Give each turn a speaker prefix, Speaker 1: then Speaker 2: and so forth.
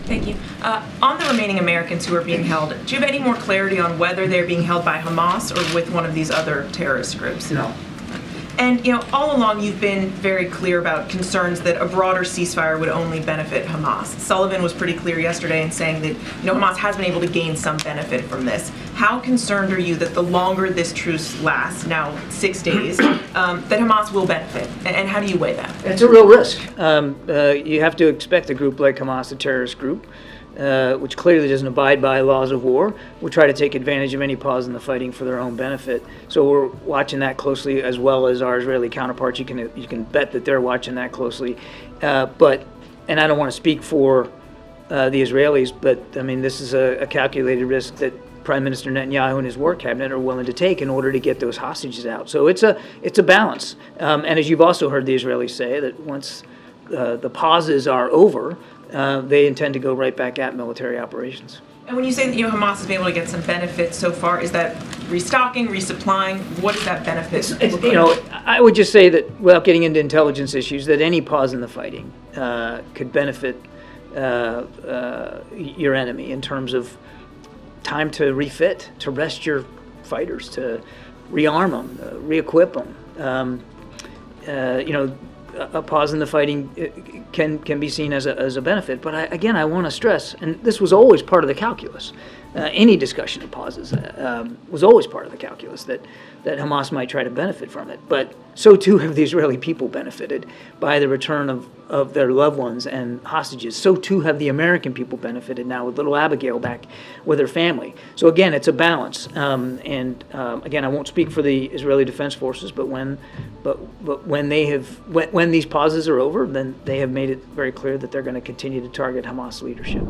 Speaker 1: Thank you. On the remaining Americans who are being held, do you have any more clarity on whether they're being held by Hamas or with one of these other terrorist groups?
Speaker 2: No.
Speaker 1: And, all along you've been very clear about concerns that a broader ceasefire would only benefit Hamas. Sullivan was pretty clear yesterday in saying that, Hamas has been able to gain some benefit from this. How concerned are you that the longer this truce lasts, now 6 days, that Hamas will benefit? And how do you weigh that?
Speaker 2: It's a real risk. You have to expect a group like Hamas, a terrorist group, which clearly doesn't abide by laws of war, will try to take advantage of any pause in the fighting for their own benefit. So we're watching that closely, as well as our Israeli counterparts. You can bet that they're watching that closely. And I don't want to speak for the Israelis, but I mean, this is a calculated risk that Prime Minister Netanyahu and his war cabinet are willing to take in order to get those hostages out. So it's a balance. And as you've also heard the Israelis say, that once the pauses are over, they intend to go right back at military operations.
Speaker 1: And when you say that Hamas has been able to get some benefit so far, is that restocking, resupplying? What does that benefit look like?
Speaker 2: I would just say that, without getting into intelligence issues, that any pause in the fighting could benefit your enemy in terms of time to refit, to rest your fighters, to rearm them, re-equip them. A pause in the fighting can be seen as a benefit. But I want to stress, and this was always part of the calculus, any discussion of pauses was always part of the calculus, that Hamas might try to benefit from it. But so too have the Israeli people benefited by the return of their loved ones and hostages. So too have the American people benefited now with little Abigail back with her family. So again, it's a balance. Again, I won't speak for the Israeli Defense Forces, but when these pauses are over, then they have made it very clear that they're going to continue to target Hamas leadership.